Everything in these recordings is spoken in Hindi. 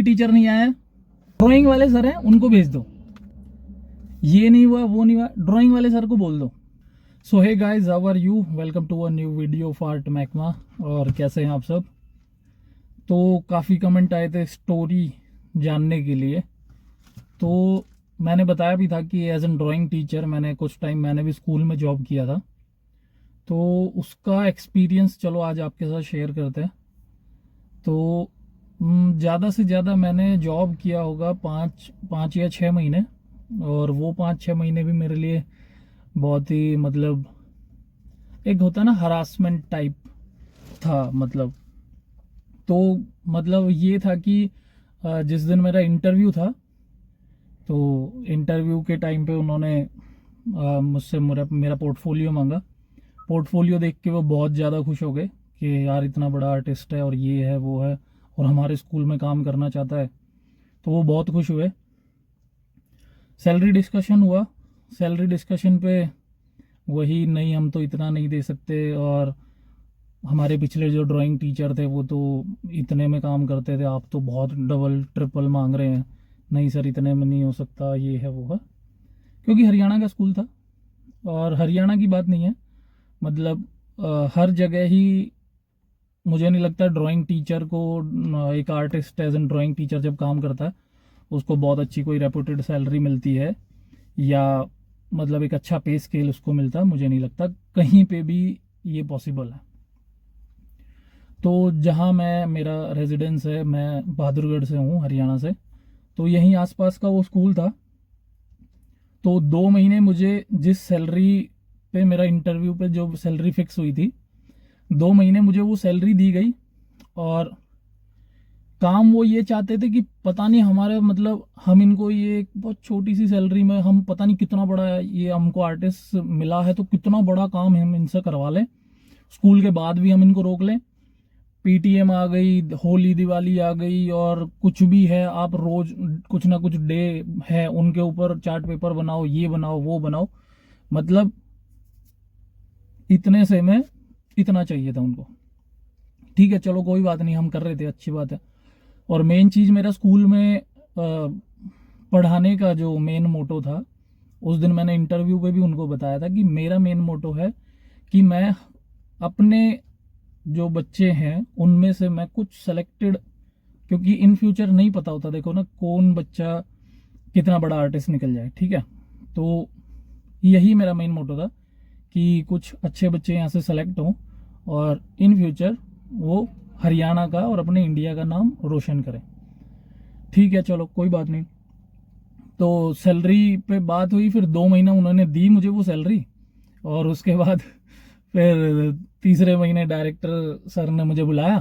भी टीचर नहीं आया, ड्राइंग वाले सर हैं उनको भेज दो, ये नहीं हुआ वो नहीं हुआ, ड्राइंग वाले सर को बोल दो। So hey guys, how are you, welcome to a new video of art मैकमा। और कैसे हैं आप सब? तो काफ़ी कमेंट आए थे स्टोरी जानने के लिए। तो मैंने बताया भी था कि एज एन ड्राइंग टीचर मैंने कुछ टाइम मैंने भी स्कूल में जॉब किया था, तो उसका एक्सपीरियंस चलो आज आपके साथ शेयर करते हैं। तो ज़्यादा से ज़्यादा मैंने जॉब किया होगा पाँच या 6 महीने, और वो 5-6 महीने भी मेरे लिए बहुत ही मतलब एक होता है ना हरासमेंट टाइप था। मतलब तो मतलब ये था कि जिस दिन मेरा इंटरव्यू था, तो इंटरव्यू के टाइम पे उन्होंने मुझसे मेरा पोर्टफोलियो मांगा। पोर्टफोलियो देख के वो बहुत ज़्यादा खुश हो गए कि यार इतना बड़ा आर्टिस्ट है और ये है वो है और हमारे स्कूल में काम करना चाहता है, तो वो बहुत खुश हुए। सैलरी डिस्कशन हुआ। सैलरी डिस्कशन पे वही नहीं, हम तो इतना नहीं दे सकते, और हमारे पिछले जो ड्राइंग टीचर थे वो तो इतने में काम करते थे, आप तो बहुत डबल ट्रिपल मांग रहे हैं, नहीं सर इतने में नहीं हो सकता, ये है वो है। क्योंकि हरियाणा का स्कूल था, और हरियाणा की बात नहीं है, मतलब हर जगह ही मुझे नहीं लगता ड्राइंग टीचर को एक artist as an drawing teacher जब काम करता है उसको बहुत अच्छी कोई रेपुटेड सैलरी मिलती है, या मतलब एक अच्छा पे स्केल उसको मिलता है। मुझे नहीं लगता कहीं पे भी ये पॉसिबल है। तो जहाँ मेरा रेजिडेंस है, मैं बहादुरगढ़ से हूँ, हरियाणा से, तो यहीं आसपास का वो स्कूल था। तो 2 महीने मुझे जिस सैलरी पे मेरा इंटरव्यू पे जो सैलरी फिक्स हुई थी, 2 महीने मुझे वो सैलरी दी गई। और काम वो ये चाहते थे कि पता नहीं हमारे मतलब हम इनको ये एक बहुत छोटी सी सैलरी में हम पता नहीं कितना बड़ा ये हमको आर्टिस्ट मिला है, तो कितना बड़ा काम हम इनसे करवा लें, स्कूल के बाद भी हम इनको रोक लें। पीटीएम आ गई, होली दिवाली आ गई, और कुछ भी है आप रोज कुछ ना कुछ डे है उनके ऊपर चार्ट पेपर बनाओ, ये बनाओ वो बनाओ। मतलब इतने से में इतना चाहिए था उनको। ठीक है चलो कोई बात नहीं, हम कर रहे थे, अच्छी बात है। और मेन चीज़ मेरा स्कूल में पढ़ाने का जो मेन मोटो था, उस दिन मैंने इंटरव्यू पे भी उनको बताया था कि मेरा मेन मोटो है कि मैं अपने जो बच्चे हैं उनमें से मैं कुछ सेलेक्टेड, क्योंकि इन फ्यूचर नहीं पता होता, देखो ना कौन बच्चा कितना बड़ा आर्टिस्ट निकल जाए। ठीक है, तो यही मेरा मेन मोटो था कि कुछ अच्छे बच्चे यहाँ से सेलेक्ट हों और इन फ्यूचर वो हरियाणा का और अपने इंडिया का नाम रोशन करें। ठीक है चलो कोई बात नहीं। तो सैलरी पे बात हुई, फिर 2 महीना उन्होंने दी मुझे वो सैलरी, और उसके बाद फिर तीसरे महीने डायरेक्टर सर ने मुझे बुलाया,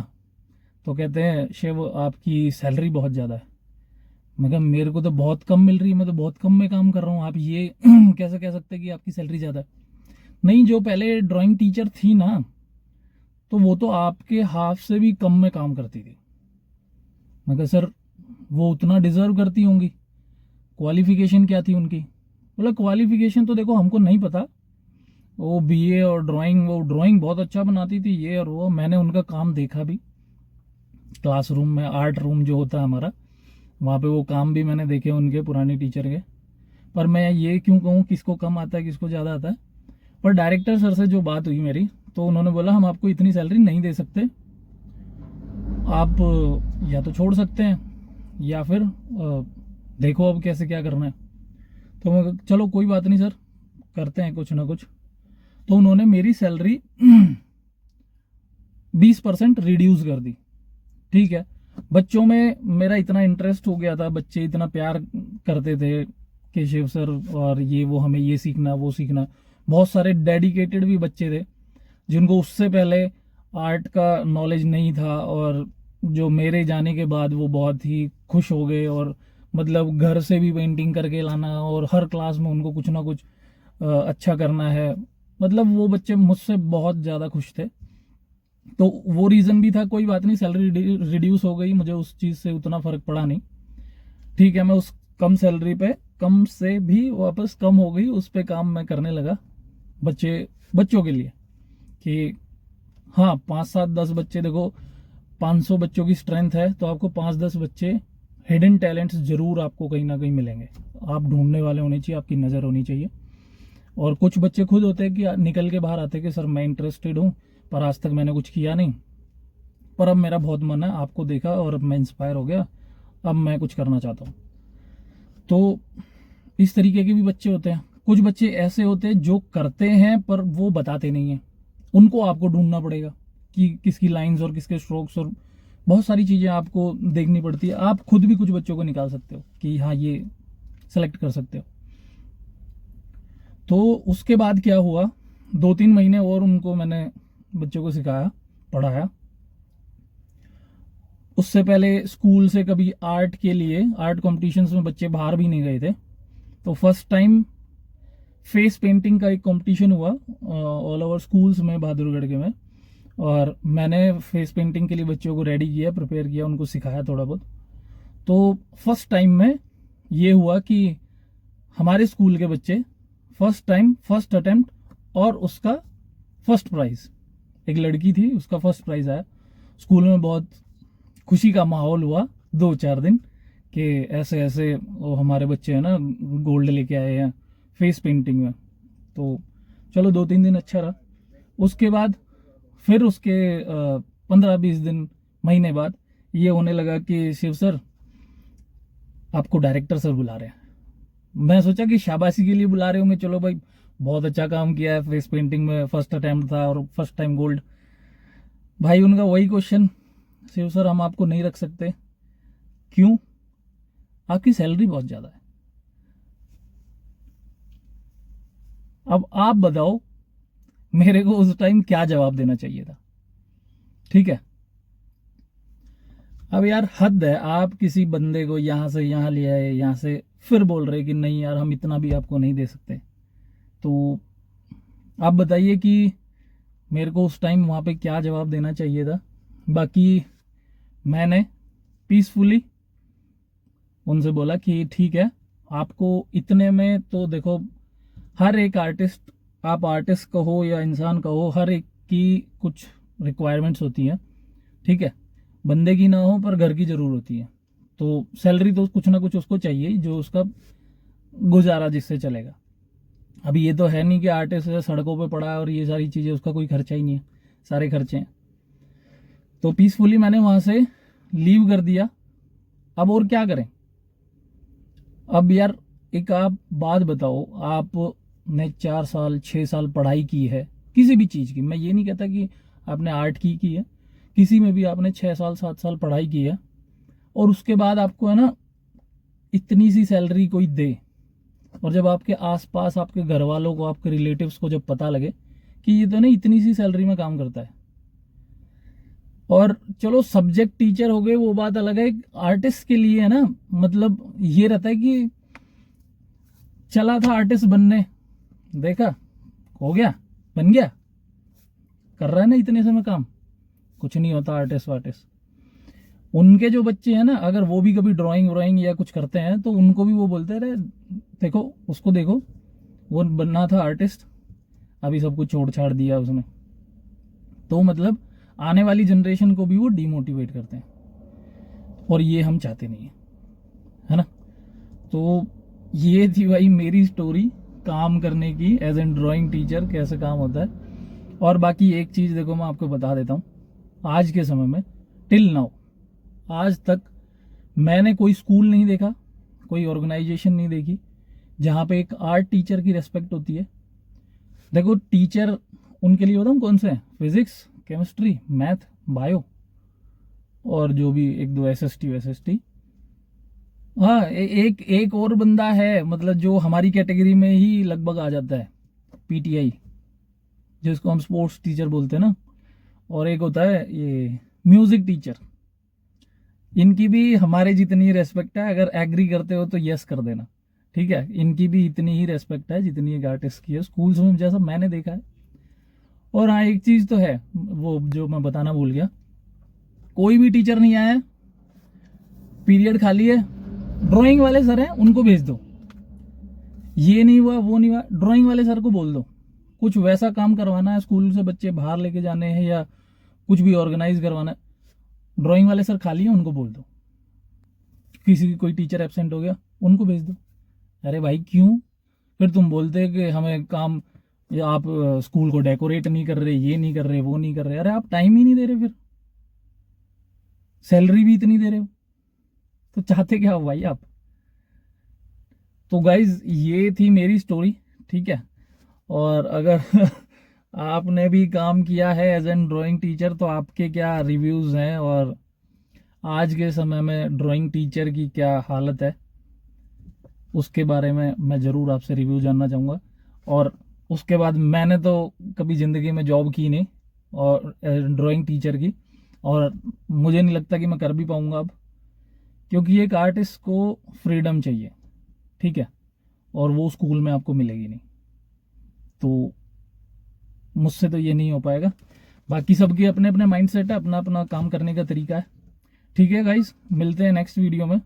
तो कहते हैं शिव आपकी सैलरी बहुत ज़्यादा है। मैं कहा मेरे को तो बहुत कम मिल रही है, मैं तो बहुत कम में काम कर रहा हूँ, आप ये कैसे कह सकते हैं कि आपकी सैलरी ज़्यादा है? नहीं, जो पहले ड्राइंग टीचर थी ना, तो वो तो आपके हाफ से भी कम में काम करती थी। मैं कहा सर वो उतना डिजर्व करती होंगी, क्वालिफिकेशन क्या थी उनकी? बोला क्वालिफिकेशन तो देखो हमको नहीं पता, वो बीए और ड्राइंग, वो ड्राइंग बहुत अच्छा बनाती थी ये और वो। मैंने उनका काम देखा भी, क्लासरूम में आर्ट रूम जो होता है हमारा, वहाँ पे वो काम भी मैंने देखे उनके पुराने टीचर के। पर मैं ये क्यों कहूँ किसको कम आता है किसको ज़्यादा आता है। पर डायरेक्टर सर से जो बात हुई मेरी, तो उन्होंने बोला हम आपको इतनी सैलरी नहीं दे सकते, आप या तो छोड़ सकते हैं या फिर देखो अब कैसे क्या करना है। तो मैं चलो कोई बात नहीं सर, करते हैं कुछ ना कुछ। तो उन्होंने मेरी सैलरी 20% रिड्यूस कर दी। ठीक है, बच्चों में मेरा इतना इंटरेस्ट हो गया था, बच्चे इतना प्यार करते थे कि शिव सर और ये वो हमें ये सीखना वो सीखना। बहुत सारे डेडिकेटेड भी बच्चे थे जिनको उससे पहले आर्ट का नॉलेज नहीं था, और जो मेरे जाने के बाद वो बहुत ही खुश हो गए, और मतलब घर से भी पेंटिंग करके लाना, और हर क्लास में उनको कुछ ना कुछ अच्छा करना है। मतलब वो बच्चे मुझसे बहुत ज़्यादा खुश थे। तो वो रीज़न भी था, कोई बात नहीं, सैलरी रिड्यूस हो गई, मुझे उस चीज़ से उतना फ़र्क पड़ा नहीं। ठीक है, मैं उस कम सैलरी पे कम से भी वापस कम हो गई उस पे काम मैं करने लगा बच्चों के लिए। कि हाँ 5-7-10 बच्चे, देखो 500 बच्चों की स्ट्रेंथ है, तो आपको 5-10 बच्चे हिडन टैलेंट्स जरूर आपको कहीं ना कहीं मिलेंगे। आप ढूंढने वाले होने चाहिए, आपकी नज़र होनी चाहिए। और कुछ बच्चे खुद होते हैं कि निकल के बाहर आते हैं कि सर मैं इंटरेस्टेड हूँ, पर आज तक मैंने कुछ किया नहीं, पर अब मेरा बहुत मन है, आपको देखा और अब मैं इंस्पायर हो गया, अब मैं कुछ करना चाहता हूँ। तो इस तरीके के भी बच्चे होते हैं। कुछ बच्चे ऐसे होते हैं जो करते हैं पर वो बताते नहीं हैं, उनको आपको ढूंढना पड़ेगा कि किसकी लाइंस और किसके स्ट्रोक्स और बहुत सारी चीज़ें आपको देखनी पड़ती है। आप खुद भी कुछ बच्चों को निकाल सकते हो कि हाँ ये सेलेक्ट कर सकते हो। तो उसके बाद क्या हुआ, 2-3 महीने और उनको मैंने बच्चों को सिखाया, पढ़ाया। उससे पहले स्कूल से कभी आर्ट के लिए, आर्ट कॉम्पिटिशन्स में बच्चे बाहर भी नहीं गए थे। तो फर्स्ट टाइम फेस पेंटिंग का एक कंपटीशन हुआ ऑल ओवर स्कूल्स में, बहादुरगढ़ के में, और मैंने फेस पेंटिंग के लिए बच्चों को रेडी किया, प्रिपेयर किया, उनको सिखाया थोड़ा बहुत। तो फर्स्ट टाइम में ये हुआ कि हमारे स्कूल के बच्चे फर्स्ट टाइम, फर्स्ट अटेम्प्ट, और उसका फर्स्ट प्राइज, एक लड़की थी, उसका फर्स्ट प्राइज आया। स्कूल में बहुत खुशी का माहौल हुआ 2-4 दिन कि ऐसे ऐसे वो हमारे बच्चे हैं ना गोल्ड लेके आए हैं फेस पेंटिंग में। तो चलो 2-3 दिन अच्छा रहा। उसके बाद फिर उसके 15-20 दिन, महीने बाद ये होने लगा कि शिव सर आपको डायरेक्टर सर बुला रहे हैं। मैं सोचा कि शाबाशी के लिए बुला रहे होंगे, चलो भाई बहुत अच्छा काम किया है, फेस पेंटिंग में फर्स्ट अटेम्प्ट था और फर्स्ट टाइम गोल्ड। भाई उनका वही क्वेश्चन, शिव सर हम आपको नहीं रख सकते। क्यों? आपकी सैलरी बहुत ज़्यादा है। अब आप बताओ मेरे को उस टाइम क्या जवाब देना चाहिए था? ठीक है, अब यार हद है, आप किसी बंदे को यहाँ से यहाँ ले आए, यहाँ से फिर बोल रहे कि नहीं यार हम इतना भी आपको नहीं दे सकते। तो आप बताइए कि मेरे को उस टाइम वहाँ पे क्या जवाब देना चाहिए था। बाकी मैंने पीसफुली उनसे बोला कि ठीक है, आपको इतने में तो देखो, हर एक आर्टिस्ट, आप आर्टिस्ट कहो या इंसान कहो, हर एक की कुछ रिक्वायरमेंट्स होती हैं। ठीक है, बंदे की ना हो पर घर की जरूर होती है। तो सैलरी तो कुछ ना कुछ उसको चाहिए जो उसका गुजारा जिससे चलेगा। अभी ये तो है नहीं कि आर्टिस्ट सड़कों पे पड़ा है और ये सारी चीज़ें, उसका कोई खर्चा ही नहीं है, सारे खर्चे हैं। तो पीसफुली मैंने वहाँ से लीव कर दिया। अब और क्या करें? अब यार एक आप बात बताओ, आपने 4 साल 6 साल पढ़ाई की है किसी भी चीज़ की, मैं ये नहीं कहता कि आपने आर्ट की है, किसी में भी आपने 6 साल 7 साल पढ़ाई की है, और उसके बाद आपको है ना इतनी सी सैलरी कोई दे, और जब आपके आसपास आपके घर वालों को, आपके रिलेटिव्स को जब पता लगे कि ये तो ना इतनी सी सैलरी में काम करता है, और चलो सब्जेक्ट टीचर हो गए वो बात अलग है, आर्टिस्ट के लिए है ना, मतलब ये रहता है कि चला था आर्टिस्ट बनने, देखा हो गया, बन गया, कर रहा है ना इतने समय काम, कुछ नहीं होता आर्टिस्ट वार्टिस्ट। उनके जो बच्चे हैं ना, अगर वो भी कभी ड्राइंग व्राइंग या कुछ करते हैं तो उनको भी वो बोलते रहे देखो उसको, देखो वो बनना था आर्टिस्ट, अभी सब कुछ छोड़ छाड़ दिया उसने। तो मतलब आने वाली जनरेशन को भी वो डिमोटिवेट करते हैं, और ये हम चाहते नहीं है ना। तो ये थी भाई मेरी स्टोरी काम करने की एज एन ड्राइंग टीचर, कैसे काम होता है। और बाकी एक चीज़ देखो मैं आपको बता देता हूँ, आज के समय में टिल नाउ, आज तक मैंने कोई स्कूल नहीं देखा, कोई ऑर्गेनाइजेशन नहीं देखी जहाँ पे एक आर्ट टीचर की रेस्पेक्ट होती है। देखो टीचर उनके लिए बताऊँ कौन से हैं? फिजिक्स, केमिस्ट्री, मैथ, बायो, और जो भी 1-2 एसएसटी वैसेसटी। हाँ एक और बंदा है, मतलब जो हमारी कैटेगरी में ही लगभग आ जाता है, पीटीआई जिसको हम स्पोर्ट्स टीचर बोलते हैं ना, और एक होता है ये म्यूजिक टीचर। इनकी भी हमारे जितनी रेस्पेक्ट है, अगर एग्री करते हो तो यस कर देना, ठीक है। इनकी भी इतनी ही रेस्पेक्ट है जितनी एक आर्टिस्ट की है स्कूल्स में, जैसा मैंने देखा है। और हाँ एक चीज़ तो है, वो जो मैं बताना भूल गया, कोई भी टीचर नहीं आया, पीरियड खाली है, ड्राइंग वाले सर हैं उनको भेज दो, ये नहीं हुआ वो नहीं हुआ, ड्राइंग वाले सर को बोल दो कुछ वैसा काम करवाना है, स्कूल से बच्चे बाहर लेके जाने हैं या कुछ भी ऑर्गेनाइज करवाना है, ड्राइंग वाले सर खाली है उनको बोल दो। किसी कोई टीचर एब्सेंट हो गया, उनको भेज दो। अरे भाई क्यों? फिर तुम बोलते कि हमें काम, या आप स्कूल को डेकोरेट नहीं कर रहे, ये नहीं कर रहे, वो नहीं कर रहे। अरे आप टाइम ही नहीं दे रहे, फिर सैलरी भी इतनी दे रहे हो, तो चाहते क्या हो भाई आप? तो गाइज ये थी मेरी स्टोरी, ठीक है। और अगर आपने भी काम किया है एज एन ड्राइंग टीचर तो आपके क्या रिव्यूज़ हैं, और आज के समय में ड्राइंग टीचर की क्या हालत है, उसके बारे में मैं ज़रूर आपसे रिव्यू जानना चाहूँगा। और उसके बाद मैंने तो कभी ज़िंदगी में जॉब की नहीं और ड्राइंग टीचर की, और मुझे नहीं लगता कि मैं कर भी पाऊँगा अब, क्योंकि एक आर्टिस्ट को फ्रीडम चाहिए, ठीक है, और वो स्कूल में आपको मिलेगी नहीं। तो मुझसे तो ये नहीं हो पाएगा। बाकी सबके अपने अपने माइंडसेट है, अपना अपना काम करने का तरीका है। ठीक है गाइस, मिलते हैं नेक्स्ट वीडियो में।